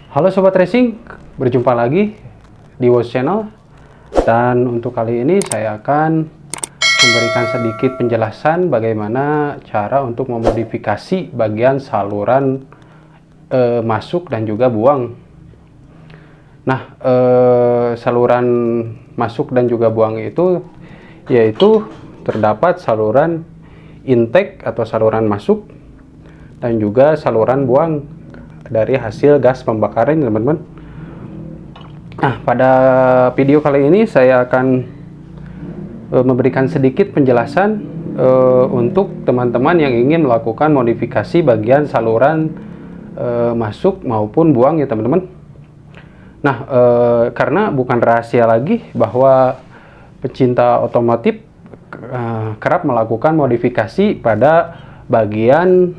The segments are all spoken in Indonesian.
Halo Sobat Racing, berjumpa lagi di Woz Channel. Dan untuk kali ini saya akan memberikan sedikit penjelasan bagaimana cara untuk memodifikasi bagian saluran masuk dan juga buang. Nah, saluran masuk dan juga buang itu yaitu terdapat saluran intake atau saluran masuk dan juga saluran buang dari hasil gas pembakaran, teman-teman. Nah, pada video kali ini saya akan memberikan sedikit penjelasan untuk teman-teman yang ingin melakukan modifikasi bagian saluran masuk maupun buang ya teman-teman. Nah, karena bukan rahasia lagi bahwa pecinta otomotif kerap melakukan modifikasi pada bagian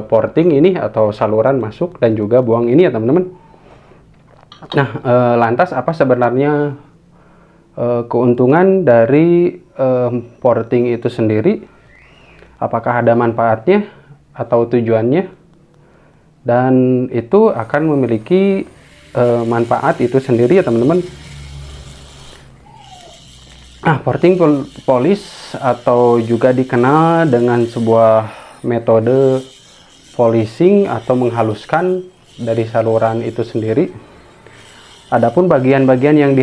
porting ini atau saluran masuk dan juga buang ini ya teman-teman. Nah, lantas apa sebenarnya keuntungan dari porting itu sendiri? Apakah ada manfaatnya atau tujuannya? Dan itu akan memiliki manfaat itu sendiri ya teman-teman. Nah, porting polish atau juga dikenal dengan sebuah metode polishing atau menghaluskan dari saluran itu sendiri. Adapun bagian-bagian yang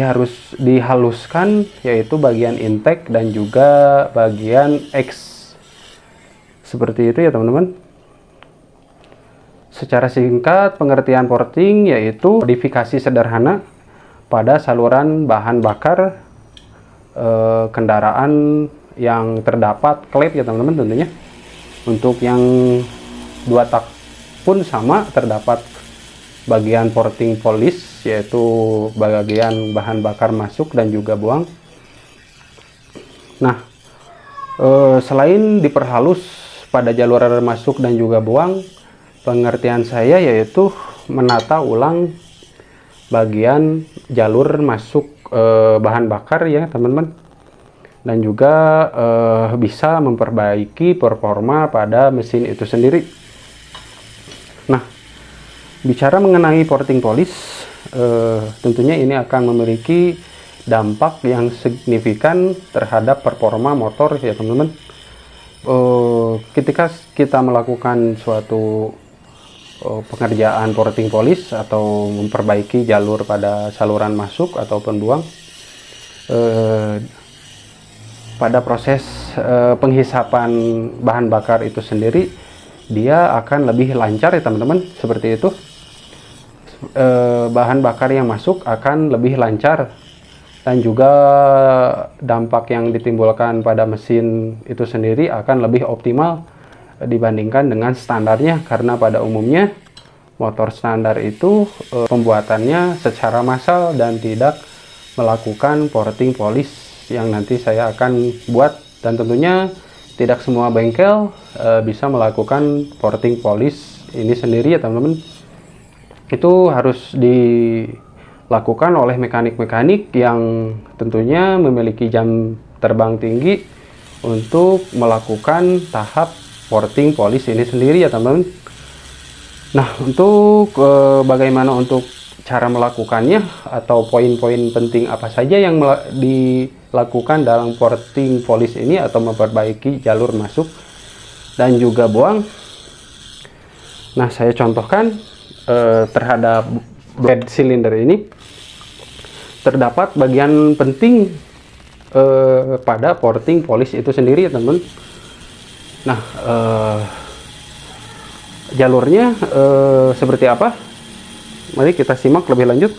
dihaluskan yaitu bagian intake dan juga bagian X. Seperti itu ya teman-teman. Secara singkat, pengertian porting yaitu modifikasi sederhana pada saluran bahan bakar kendaraan yang terdapat klep ya teman-teman tentunya. Untuk yang 2 tak pun sama, terdapat bagian porting polish yaitu bagian bahan bakar masuk dan juga buang. Nah, selain diperhalus pada jalur masuk dan juga buang, pengertian saya yaitu menata ulang bagian jalur masuk bahan bakar ya teman-teman, dan juga bisa memperbaiki performa pada mesin itu sendiri. Nah, bicara mengenai porting polish, tentunya ini akan memiliki dampak yang signifikan terhadap performa motor ya teman-teman. Ketika kita melakukan suatu pengerjaan porting polish atau memperbaiki jalur pada saluran masuk ataupun buang, pada proses penghisapan bahan bakar itu sendiri dia akan lebih lancar ya teman-teman. Seperti itu, bahan bakar yang masuk akan lebih lancar dan juga dampak yang ditimbulkan pada mesin itu sendiri akan lebih optimal dibandingkan dengan standarnya, karena pada umumnya motor standar itu pembuatannya secara massal dan tidak melakukan porting polish yang nanti saya akan buat. Dan tentunya tidak semua bengkel bisa melakukan porting polish ini sendiri ya teman-teman. Itu harus dilakukan oleh mekanik-mekanik yang tentunya memiliki jam terbang tinggi untuk melakukan tahap porting polish ini sendiri ya teman-teman. Nah, untuk bagaimana untuk cara melakukannya atau poin-poin penting apa saja yang dilakukan dalam porting polish ini atau memperbaiki jalur masuk dan juga buang. Nah, saya contohkan terhadap head cylinder ini terdapat bagian penting pada porting polish itu sendiri ya teman-teman. Nah, jalurnya seperti apa? Mari kita simak lebih lanjut.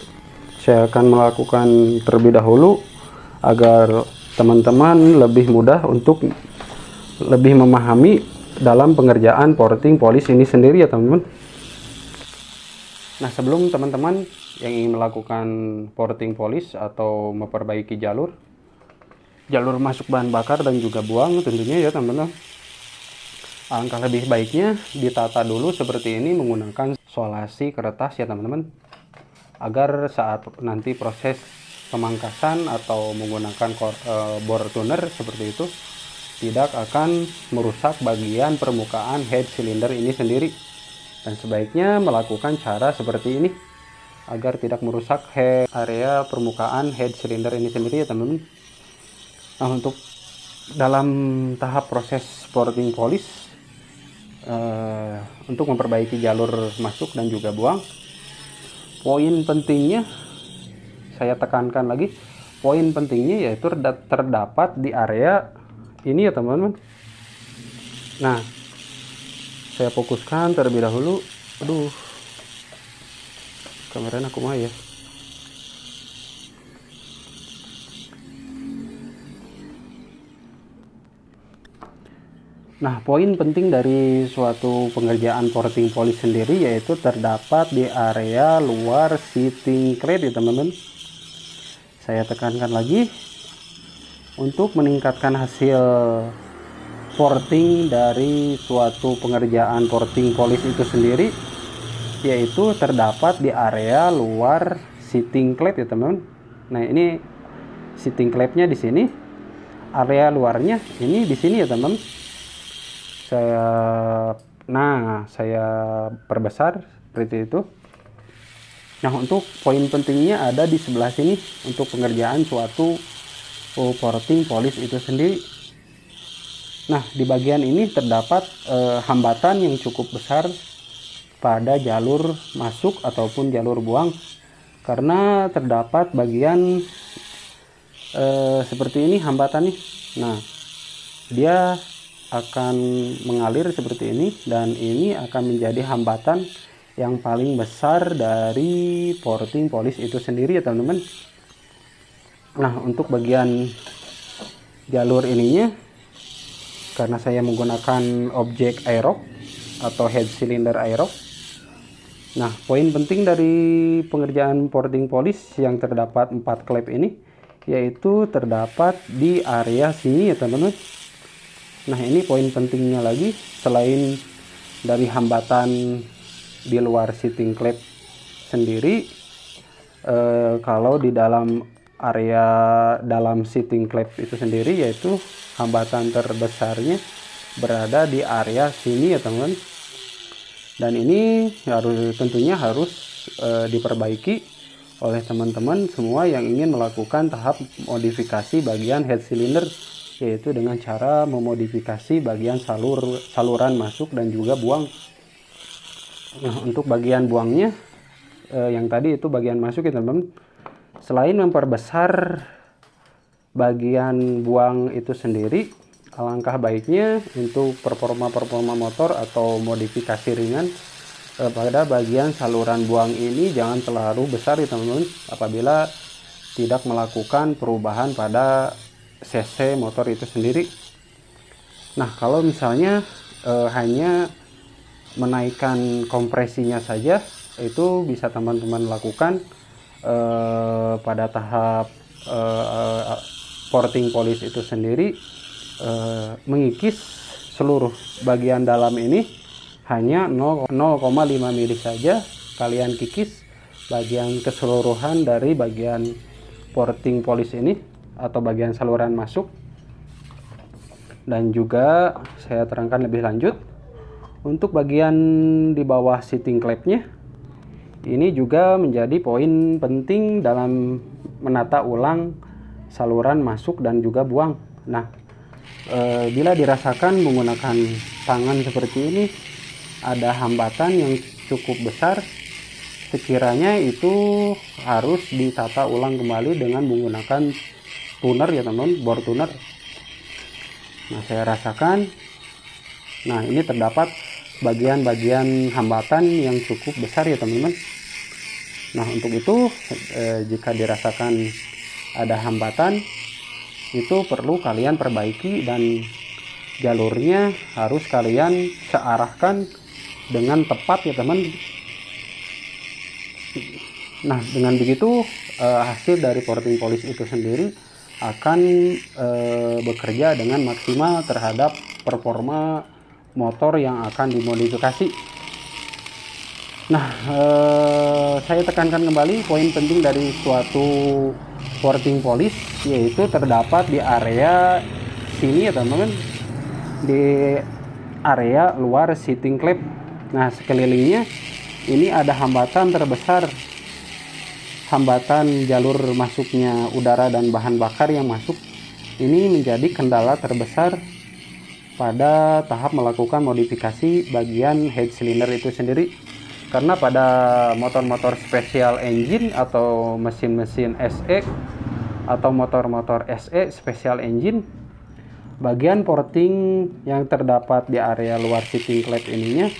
Saya akan melakukan terlebih dahulu agar teman-teman lebih mudah untuk lebih memahami dalam pengerjaan porting polish ini sendiri ya teman-teman. Nah, sebelum teman-teman yang ingin melakukan porting polish atau memperbaiki jalur masuk bahan bakar dan juga buang tentunya ya teman-teman, alangkah lebih baiknya ditata dulu seperti ini menggunakan solasi kertas ya teman-teman, agar saat nanti proses pemangkasan atau menggunakan bor tuner seperti itu tidak akan merusak bagian permukaan head cylinder ini sendiri. Dan sebaiknya melakukan cara seperti ini. agar tidak merusak area permukaan head cylinder ini sendiri ya teman-teman. Nah, untuk dalam tahap proses porting polish untuk memperbaiki jalur masuk dan juga buang, poin pentingnya saya tekankan lagi, poin pentingnya yaitu terdapat di area ini ya teman-teman. Nah, saya fokuskan terlebih dahulu. Aduh, kameranya aku mah ya. Nah, poin penting dari suatu pengerjaan porting polish sendiri yaitu terdapat di area luar seating clad ya teman-teman. Saya tekankan lagi, untuk meningkatkan hasil porting dari suatu pengerjaan porting polish itu sendiri yaitu terdapat di area luar seating clad ya teman-teman. Nah, ini seating clad-nya di sini, area luarnya ini di sini ya teman-teman. Saya perbesar seperti itu. Nah, untuk poin pentingnya ada di sebelah sini untuk pengerjaan suatu porting polish itu sendiri. Nah, di bagian ini terdapat hambatan yang cukup besar pada jalur masuk ataupun jalur buang, karena terdapat bagian seperti ini hambatannya. Nah, dia akan mengalir seperti ini, dan ini akan menjadi hambatan yang paling besar dari porting polish itu sendiri ya teman-teman. Nah, untuk bagian jalur ininya, karena saya menggunakan objek aerox atau head cylinder aerox. Nah, poin penting dari pengerjaan porting polish yang terdapat 4 klep ini yaitu terdapat di area sini ya teman-teman. Nah, ini poin pentingnya lagi, selain dari hambatan di luar seating clad sendiri, kalau di dalam area dalam seating clad itu sendiri yaitu hambatan terbesarnya berada di area sini ya teman-teman. Dan ini tentunya harus diperbaiki oleh teman-teman semua yang ingin melakukan tahap modifikasi bagian head cylinder, yaitu dengan cara memodifikasi bagian saluran masuk dan juga buang. Nah, untuk bagian buangnya yang tadi itu bagian masuk ya teman-teman, selain memperbesar bagian buang itu sendiri, alangkah baiknya untuk performa motor atau modifikasi ringan pada bagian saluran buang ini jangan terlalu besar ya teman-teman, apabila tidak melakukan perubahan pada cc motor itu sendiri. Nah, kalau misalnya hanya menaikkan kompresinya saja, itu bisa teman-teman lakukan pada tahap porting polish itu sendiri, mengikis seluruh bagian dalam ini hanya 0,5 mili saja. Kalian kikis bagian keseluruhan dari bagian porting polish ini atau bagian saluran masuk. Dan juga saya terangkan lebih lanjut, untuk bagian di bawah seating clad-nya ini juga menjadi poin penting dalam menata ulang saluran masuk dan juga buang. Nah, bila dirasakan menggunakan tangan seperti ini ada hambatan yang cukup besar, sekiranya itu harus ditata ulang kembali dengan menggunakan tuner ya teman, bor tuner. Nah, saya rasakan, nah ini terdapat bagian-bagian hambatan yang cukup besar ya teman-teman. Nah, untuk itu jika dirasakan ada hambatan, itu perlu kalian perbaiki dan jalurnya harus kalian searahkan dengan tepat ya teman. Nah, dengan begitu hasil dari porting polish itu sendiri akan bekerja dengan maksimal terhadap performa motor yang akan dimodifikasi. Nah, saya tekankan kembali poin penting dari suatu porting polish yaitu terdapat di area sini ya teman-teman, di area luar seating clad. Nah, sekelilingnya ini ada hambatan terbesar hambatan jalur masuknya udara dan bahan bakar yang masuk ini menjadi kendala terbesar pada tahap melakukan modifikasi bagian head cylinder itu sendiri. Karena pada motor-motor special engine atau mesin-mesin SE atau motor-motor SE special engine, bagian porting yang terdapat di area luar seating clap ininya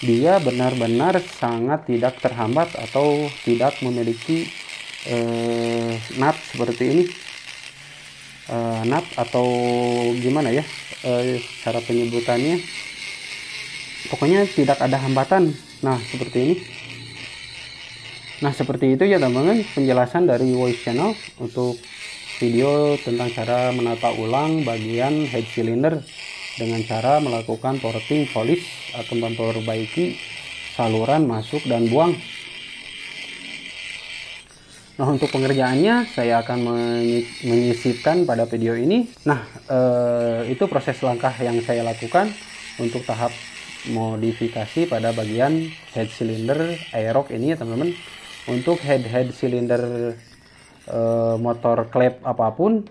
dia benar-benar sangat tidak terhambat atau tidak memiliki nut seperti ini, nut atau gimana ya cara penyebutannya, pokoknya tidak ada hambatan. Nah seperti ini. Nah seperti itu ya teman-teman penjelasan dari Voice Channel untuk video tentang cara menata ulang bagian head cylinder dengan cara melakukan porting polish atau memperbaiki saluran masuk dan buang. Nah untuk pengerjaannya saya akan menyisipkan pada video ini. Nah itu proses langkah yang saya lakukan untuk tahap modifikasi pada bagian head cylinder Aerox ini ya teman-teman. Untuk head cylinder motor klep apapun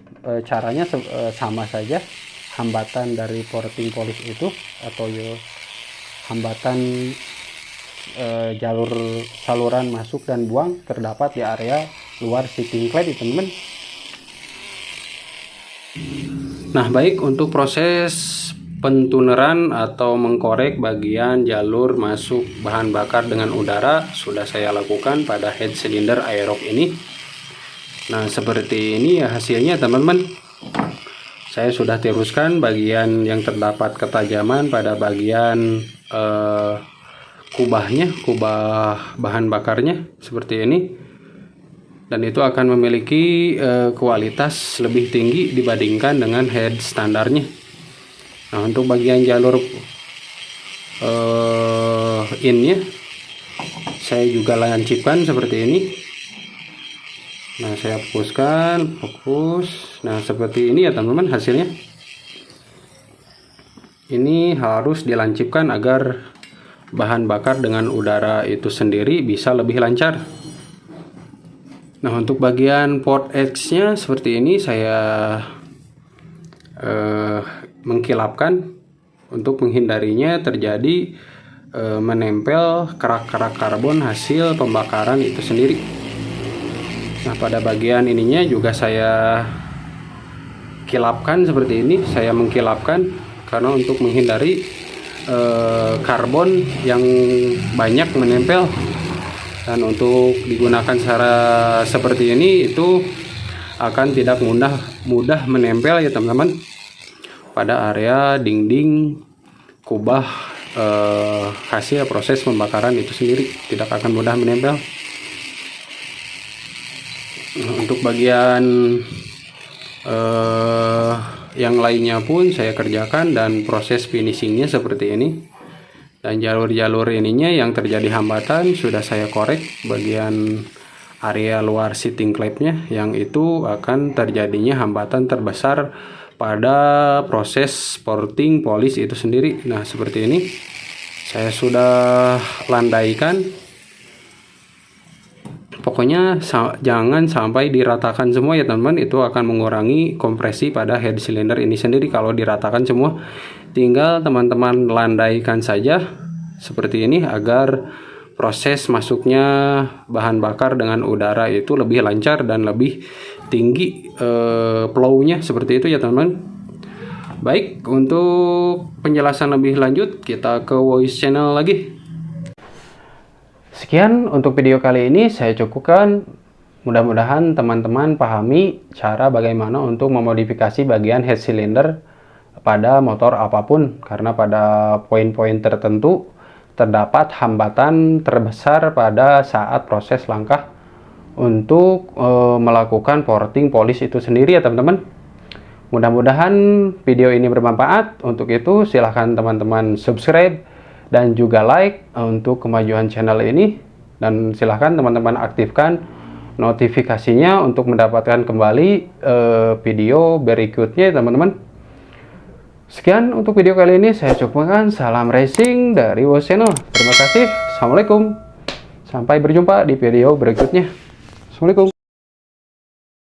caranya sama saja. Hambatan dari porting polish itu atau hambatan jalur saluran masuk dan buang terdapat di area luar seating clap ya teman-teman. Nah baik, untuk proses pentuneran atau mengkorek bagian jalur masuk bahan bakar dengan udara sudah saya lakukan pada head cylinder Aerox ini. Nah seperti ini ya hasilnya teman-teman. Saya sudah tiruskan bagian yang terdapat ketajaman pada bagian kubahnya, kubah bahan bakarnya seperti ini, dan itu akan memiliki kualitas lebih tinggi dibandingkan dengan head standarnya. Nah untuk bagian jalur innya saya juga lancipkan seperti ini. Nah saya fokuskan, fokus. Nah seperti ini ya teman-teman hasilnya. Ini harus dilancipkan agar bahan bakar dengan udara itu sendiri bisa lebih lancar. Nah untuk bagian port X nya seperti ini saya mengkilapkan untuk menghindarinya terjadi menempel kerak-kerak karbon hasil pembakaran itu sendiri. Nah pada bagian ininya juga saya kilapkan seperti ini. Saya mengkilapkan karena untuk menghindari karbon yang banyak menempel, dan untuk digunakan secara seperti ini itu akan tidak mudah menempel ya teman-teman pada area dinding kubah hasil proses pembakaran itu sendiri, tidak akan mudah menempel. Untuk bagian yang lainnya pun saya kerjakan dan proses finishingnya seperti ini. Dan jalur-jalur ininya yang terjadi hambatan sudah saya korek bagian area luar seating clapnya, yang itu akan terjadinya hambatan terbesar pada proses porting polish itu sendiri. Nah seperti ini saya sudah landaikan. Pokoknya jangan sampai diratakan semua ya teman-teman, itu akan mengurangi kompresi pada head cylinder ini sendiri kalau diratakan semua. Tinggal teman-teman landaikan saja seperti ini agar proses masuknya bahan bakar dengan udara itu lebih lancar dan lebih tinggi flow-nya, seperti itu ya teman-teman. Baik, untuk penjelasan lebih lanjut kita ke Voice Channel lagi. Sekian untuk video kali ini saya cukupkan. Mudah-mudahan teman-teman pahami cara bagaimana untuk memodifikasi bagian head cylinder pada motor apapun, karena pada poin-poin tertentu terdapat hambatan terbesar pada saat proses langkah untuk melakukan porting polish itu sendiri ya teman-teman. Mudah-mudahan video ini bermanfaat. Untuk itu silahkan teman-teman subscribe dan juga like untuk kemajuan channel ini, dan silahkan teman-teman aktifkan notifikasinya untuk mendapatkan kembali video berikutnya teman-teman. Sekian untuk video kali ini, saya cukupkan. Salam racing dari Voice Channel. Terima kasih. Assalamualaikum. Sampai berjumpa di video berikutnya. Assalamualaikum.